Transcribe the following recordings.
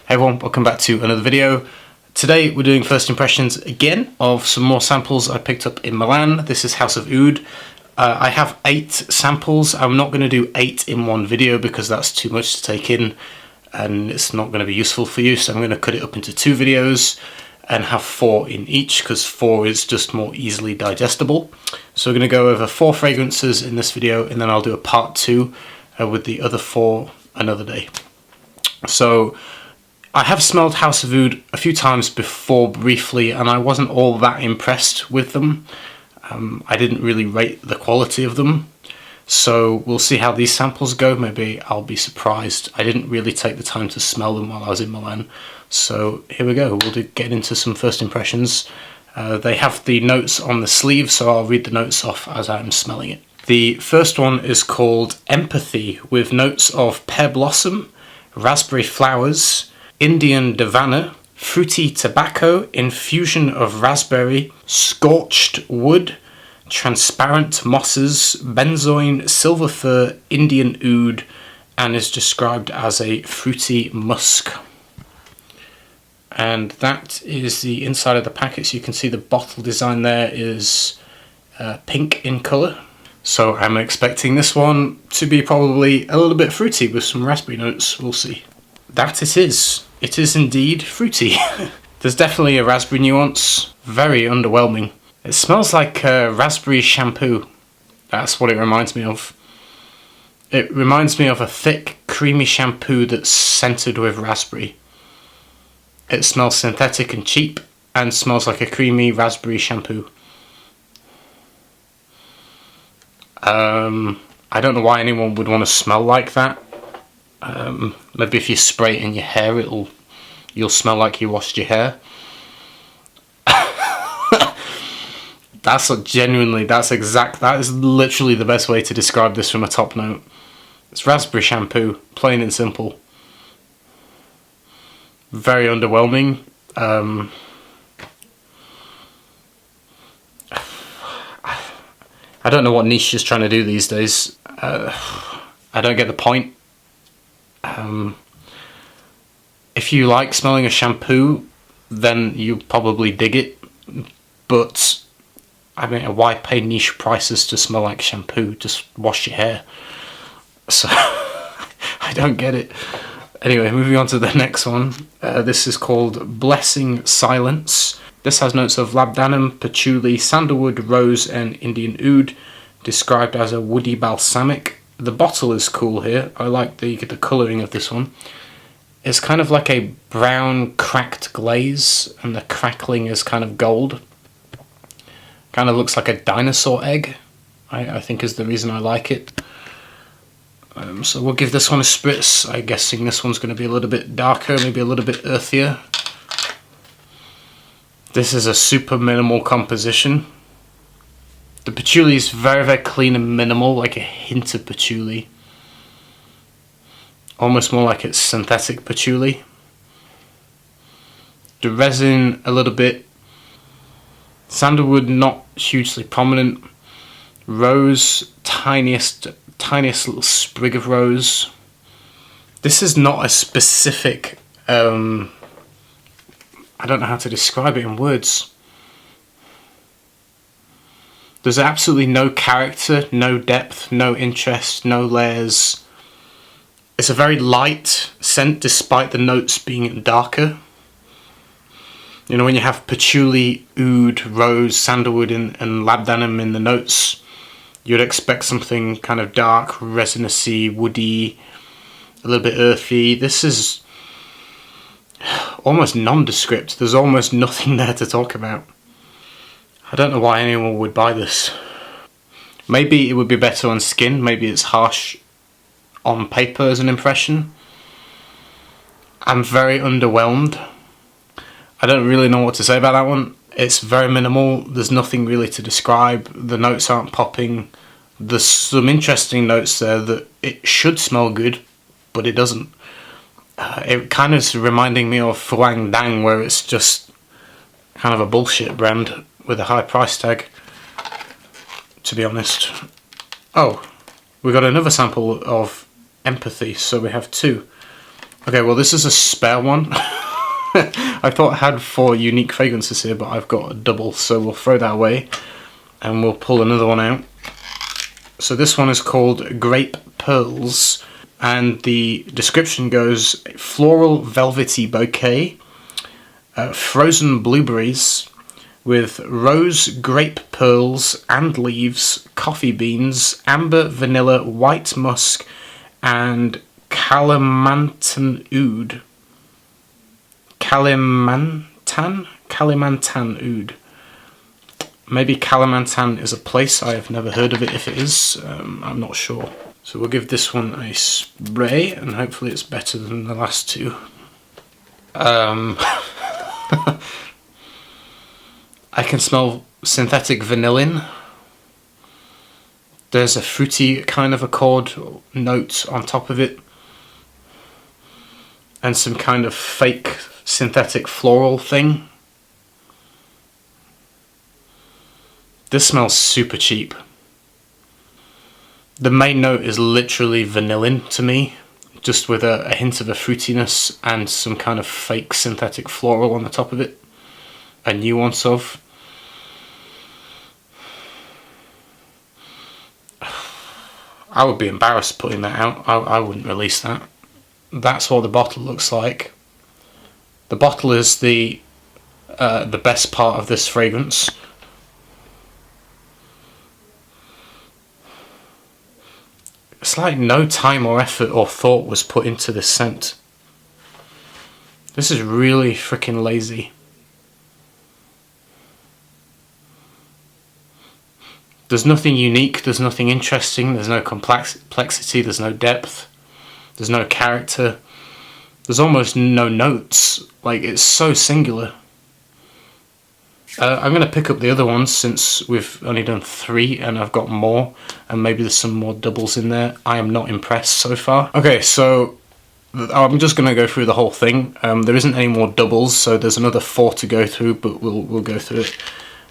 Hey everyone, welcome back to another video. Today we're doing first impressions again of some more samples I picked up in Milan. This is House of Oud. I have 8 samples. I'm not going to do 8 in one video because that's too much to take in and it's not going to be useful for you, so I'm going to cut it up into 2 videos and have 4 in each because 4 is just more easily digestible. So we're going to go over 4 fragrances in this video and then I'll do a part 2 with the other 4 another day. So I have smelled House of Oud a few times before briefly and I wasn't all that impressed with them. I didn't really rate the quality of them. So we'll see how these samples go. Maybe I'll be surprised. I didn't really take the time to smell them while I was in Milan. So here we go. We'll get into some first impressions. They have the notes on the sleeve, so I'll read the notes off as I'm smelling it. The first one is called Empathy, with notes of pear blossom, raspberry flowers, Indian Davana, fruity tobacco, infusion of raspberry, scorched wood, transparent mosses, benzoin, silver fir, Indian oud, and is described as a fruity musk. And that is the inside of the packet. So you can see the bottle design there is pink in colour. So I'm expecting this one to be probably a little bit fruity with some raspberry notes. We'll see. That it is. It is indeed fruity. There's definitely a raspberry nuance. Very underwhelming. It smells like raspberry shampoo. That's what it reminds me of. It reminds me of a thick, creamy shampoo that's scented with raspberry. It smells synthetic and cheap and smells like a creamy raspberry shampoo. I don't know why anyone would want to smell like that. Maybe if you spray it in your hair, you'll smell like you washed your hair. That is literally the best way to describe this from a top note. It's raspberry shampoo, plain and simple. Very underwhelming. I don't know what niche is trying to do these days. I don't get the point. If you like smelling a shampoo, then you probably dig it. But I mean, why pay niche prices to smell like shampoo? Just wash your hair. So I don't get it. Anyway, moving on to the next one. This is called Blessing Silence. This has notes of labdanum, patchouli, sandalwood, rose, and Indian oud, described as a woody balsamic. The bottle is cool here. I like the colouring of this one. It's kind of like a brown cracked glaze, and the crackling is kind of gold. Kind of looks like a dinosaur egg, I think is the reason I like it. So we'll give this one a spritz. I'm guessing this one's going to be a little bit darker, maybe a little bit earthier. This is a super minimal composition. The patchouli is very, very clean and minimal, like a hint of patchouli. Almost more like it's synthetic patchouli. The resin a little bit. Sandalwood not hugely prominent. Rose, tiniest little sprig of rose. This is not a specific, I don't know how to describe it in words. There's absolutely no character, no depth, no interest, no layers. It's a very light scent despite the notes being darker. You know, when you have patchouli, oud, rose, sandalwood and labdanum in the notes, you'd expect something kind of dark, resinousy, woody, a little bit earthy. This is almost nondescript. There's almost nothing there to talk about. I don't know why anyone would buy this. Maybe it would be better on skin. Maybe it's harsh on paper as an impression. I'm very underwhelmed. I don't really know what to say about that one. It's very minimal. There's nothing really to describe. The notes aren't popping. There's some interesting notes there that it should smell good, but it doesn't. It kind of is reminding me of Fuang Dang, where it's just kind of a bullshit brand with a high price tag, to be honest. Oh, we got another sample of Empathy, so we have 2. Okay, well this is a spare one. I thought I had 4 unique fragrances here, but I've got a double, so we'll throw that away and we'll pull another one out. So this one is called Grape Pearls, and the description goes: floral velvety bouquet, frozen blueberries with rose, grape pearls and leaves, coffee beans, amber, vanilla, white musk and Kalimantan oud. Kalimantan oud. Maybe Kalimantan is a place. I have never heard of it. If it is, I'm not sure. So we'll give this one a spray, and hopefully it's better than the last 2. I can smell synthetic vanillin. There's a fruity kind of accord note on top of it, and some kind of fake synthetic floral thing. This smells super cheap. The main note is literally vanillin to me, just with a hint of a fruitiness and some kind of fake synthetic floral on the top of it. A nuance of. I would be embarrassed putting that out. I wouldn't release that. That's what the bottle looks like. The bottle is the best part of this fragrance. It's like no time or effort or thought was put into this scent. This is really freaking lazy. There's nothing unique, there's nothing interesting, there's no complexity, there's no depth, there's no character, there's almost no notes. Like, it's so singular. I'm going to pick up the other ones since we've only done 3 and I've got more, and maybe there's some more doubles in there. I am not impressed so far. Okay, so I'm just going to go through the whole thing. There isn't any more doubles, so there's another 4 to go through, but we'll go through it.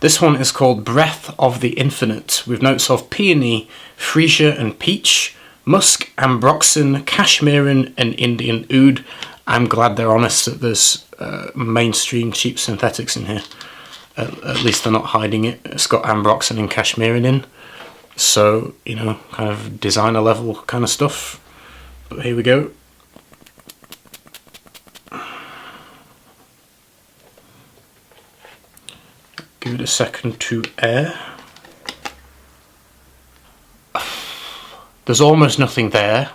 This one is called Breath of the Infinite, with notes of peony, freesia and peach, musk, ambroxan, cashmeran and Indian oud. I'm glad they're honest that there's mainstream cheap synthetics in here. At least they're not hiding it. It's got ambroxan and cashmeran in, so, you know, kind of designer level kind of stuff. But here we go. Give it a second to air. There's almost nothing there.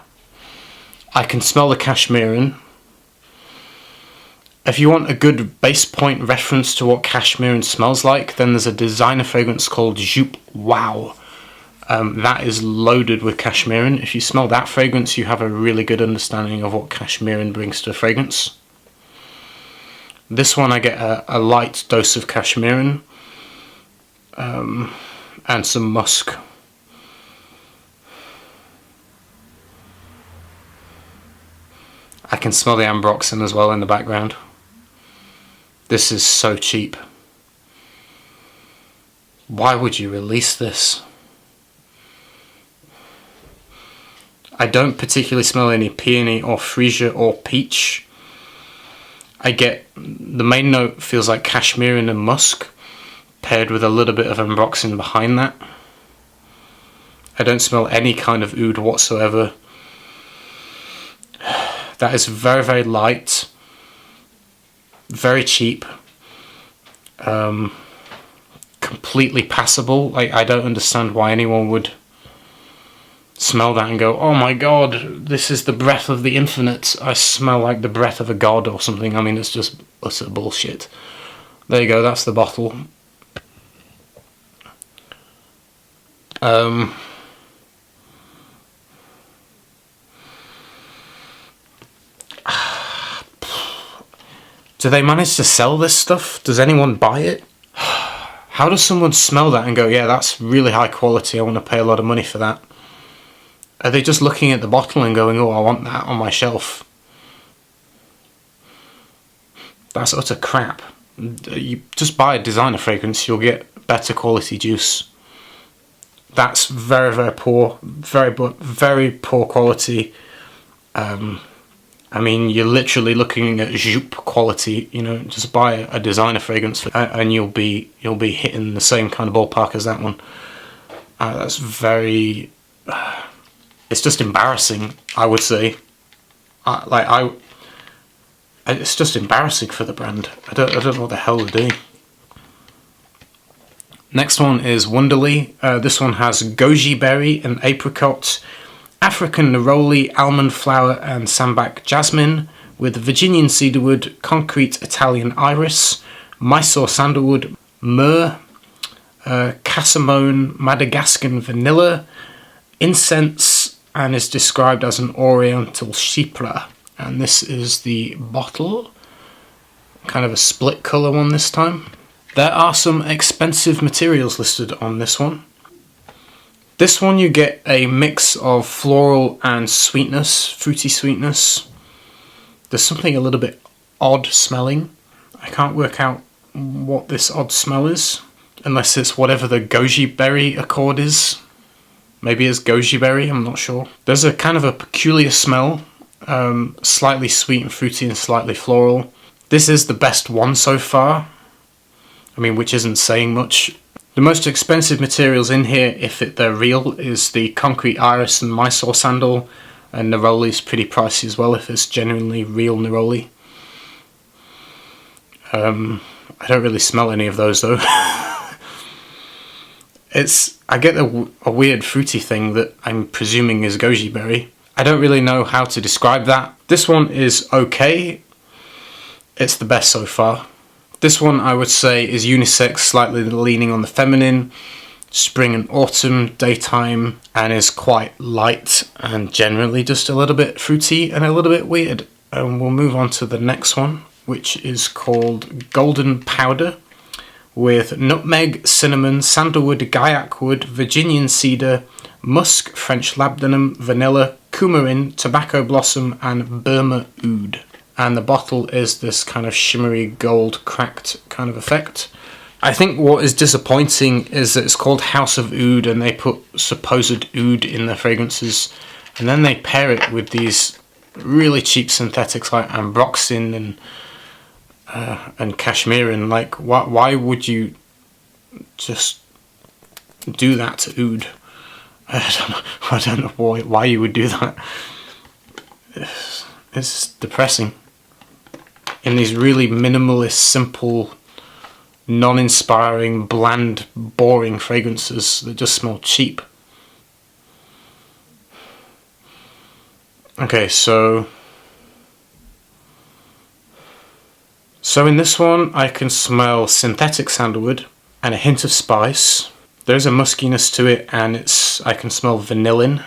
I can smell the cashmeran. If you want a good base point reference to what cashmeran smells like, then there's a designer fragrance called Jupe Wow. That is loaded with cashmeran. If you smell that fragrance, you have a really good understanding of what cashmeran brings to a fragrance. This one I get a light dose of cashmeran and some musk. I can smell the ambroxan as well in the background. This is so cheap. Why would you release this? I don't particularly smell any peony or freesia or peach. I get the main note feels like cashmeran and musk, paired with a little bit of ambroxan behind that. I don't smell any kind of oud whatsoever. That is very, very light, very cheap, completely passable. Like, I don't understand why anyone would smell that and go, oh my god, this is the breath of the infinite. I smell like the breath of a god or something. I mean, it's just utter bullshit. There you go, that's the bottle. Do they manage to sell this stuff? Does anyone buy it? How does someone smell that and go, yeah, that's really high quality, I want to pay a lot of money for that? Are they just looking at the bottle and going, oh, I want that on my shelf? That's utter crap. You just buy a designer fragrance, you'll get better quality juice. That's very, very poor, very poor quality. I mean, you're literally looking at Joop quality. You know, just buy a designer fragrance and you'll be hitting the same kind of ballpark as that one. That's very. It's just embarrassing, I would say. It's just embarrassing for the brand. I don't know what the hell they're doing. Next one is Wonderly. This one has goji berry and apricot, African neroli, almond flower and sambac jasmine, with Virginian cedarwood, concrete Italian iris, Mysore sandalwood, myrrh, cassamone, Madagascan vanilla, incense, and is described as an oriental chypre. And this is the bottle, kind of a split colour one this time. There are some expensive materials listed on this one. This one you get a mix of floral and sweetness, fruity sweetness. There's something a little bit odd smelling. I can't work out what this odd smell is, unless it's whatever the goji berry accord is. Maybe it's goji berry, I'm not sure. There's a kind of a peculiar smell, slightly sweet and fruity and slightly floral. This is the best one so far. I mean, which isn't saying much. The most expensive materials in here, if they're real, is the concrete iris and Mysore sandal, and neroli is pretty pricey as well if it's genuinely real neroli. I don't really smell any of those though. I get a weird fruity thing that I'm presuming is goji berry. I don't really know how to describe that. This one is okay. It's the best so far. This one I would say is unisex, slightly leaning on the feminine, spring and autumn, daytime, and is quite light and generally just a little bit fruity and a little bit weird. And we'll move on to the next one, which is called Golden Powder, with nutmeg, cinnamon, sandalwood, gaiac wood, Virginian cedar, musk, French labdanum, vanilla, coumarin, tobacco blossom, and Burma oud. And the bottle is this kind of shimmery gold cracked kind of effect. I think what is disappointing is that it's called House of Oud and they put supposed oud in their fragrances, and then they pair it with these really cheap synthetics like ambroxan and cashmere, and like why would you just do that to oud? I don't know why you would do that. It's depressing. In these really minimalist, simple, non-inspiring, bland, boring fragrances that just smell cheap. Okay, so in this one I can smell synthetic sandalwood and a hint of spice. There's a muskiness to it, and I can smell vanillin.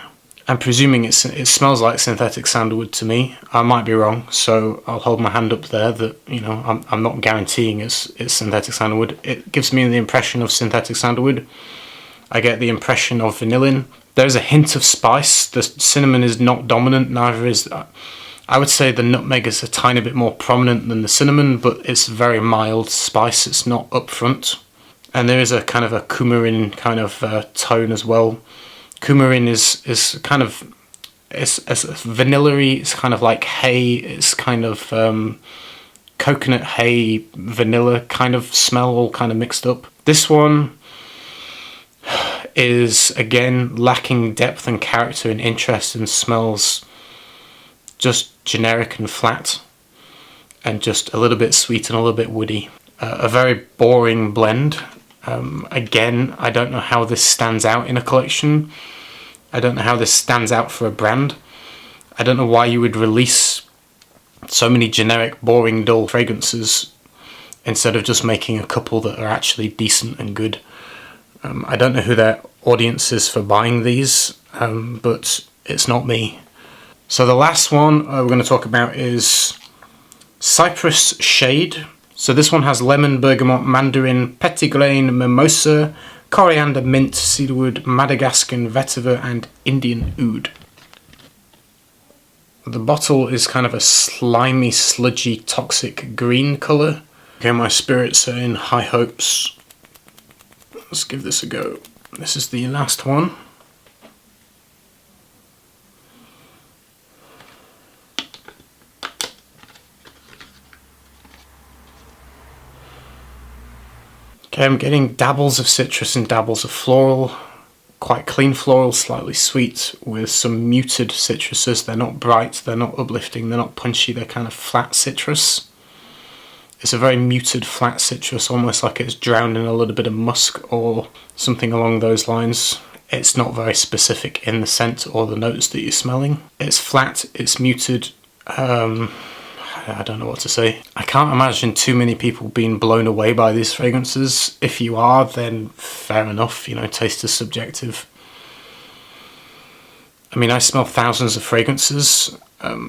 I'm presuming it smells like synthetic sandalwood to me. I might be wrong, so I'll hold my hand up there that, you know, I'm not guaranteeing it's synthetic sandalwood. It gives me the impression of synthetic sandalwood. I get the impression of vanillin. There's a hint of spice. The cinnamon is not dominant, neither is... I would say the nutmeg is a tiny bit more prominent than the cinnamon, but it's very mild spice. It's not upfront. And there is a kind of a coumarin kind of tone as well. Coumarin is kind of, it's vanilla-y, it's kind of like hay, it's kind of coconut hay, vanilla kind of smell all kind of mixed up. This one is again lacking depth and character and interest, and smells just generic and flat and just a little bit sweet and a little bit woody. A very boring blend. Again, I don't know how this stands out in a collection. I don't know how this stands out for a brand. I don't know why you would release so many generic, boring, dull fragrances instead of just making a couple that are actually decent and good. I don't know who their audience is for buying these, but it's not me. So the last one we're going to talk about is Cypress Shade. So this one has lemon, bergamot, mandarin, petitgrain, mimosa, coriander, mint, cedarwood, Madagascan, vetiver, and Indian oud. The bottle is kind of a slimy, sludgy, toxic green colour. Okay, my spirits are in high hopes. Let's give this a go. This is the last one. Okay, I'm getting dabbles of citrus and dabbles of floral. Quite clean floral, slightly sweet, with some muted citruses. They're not bright, they're not uplifting, they're not punchy, they're kind of flat citrus. It's a very muted flat citrus, almost like it's drowned in a little bit of musk or something along those lines. It's not very specific in the scent or the notes that you're smelling. It's flat, it's muted. I don't know what to say. I can't imagine too many people being blown away by these fragrances. If you are, then fair enough, you know, taste is subjective. I mean, I smell thousands of fragrances,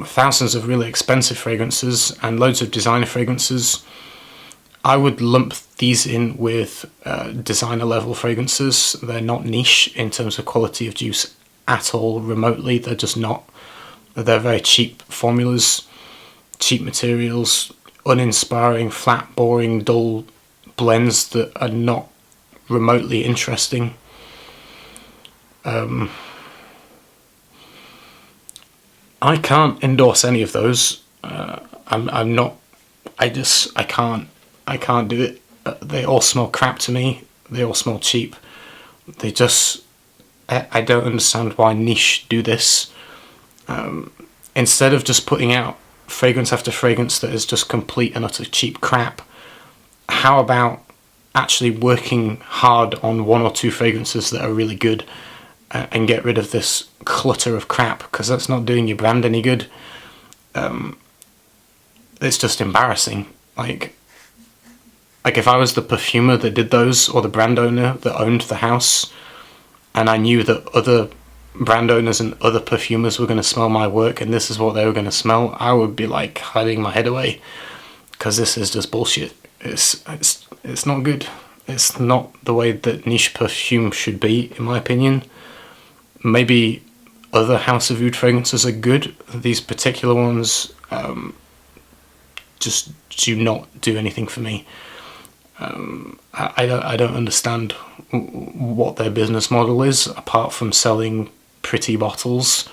thousands of really expensive fragrances, and loads of designer fragrances. I would lump these in with designer level fragrances. They're not niche in terms of quality of juice at all, remotely. They're just not. They're very cheap formulas, cheap materials, uninspiring, flat, boring, dull blends that are not remotely interesting. I can't endorse any of those. I'm not. I can't do it. They all smell crap to me. They all smell cheap. They just. I don't understand why niche do this. Instead of just putting out fragrance after fragrance that is just complete and utter cheap crap, how about actually working hard on one or two fragrances that are really good and get rid of this clutter of crap, because that's not doing your brand any good. It's just embarrassing. Like if I was the perfumer that did those, or the brand owner that owned the house, and I knew that other brand owners and other perfumers were going to smell my work and this is what they were going to smell, I would be like hiding my head away, because this is just bullshit. It's not good. It's not the way that niche perfume should be, in my opinion. Maybe other House of Oud fragrances are good. These particular ones just do not do anything for me. I don't understand what their business model is, apart from selling pretty bottles,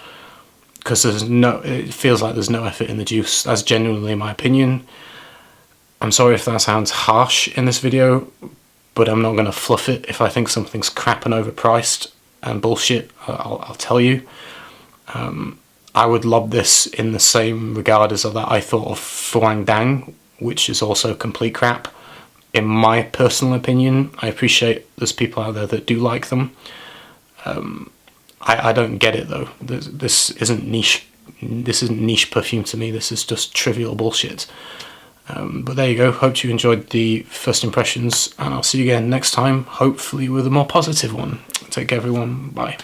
because it feels like there's no effort in the juice. That's genuinely my opinion. I'm sorry if that sounds harsh in this video, but I'm not going to fluff it. If I think something's crap and overpriced and bullshit, I'll tell you. I would lob this in the same regard as that I thought of Fuang Dang, which is also complete crap. In my personal opinion, I appreciate there's people out there that do like them. I don't get it though. This isn't niche. This isn't niche perfume to me. This is just trivial bullshit. But there you go. Hope you enjoyed the first impressions, and I'll see you again next time, hopefully with a more positive one. Take care, everyone. Bye.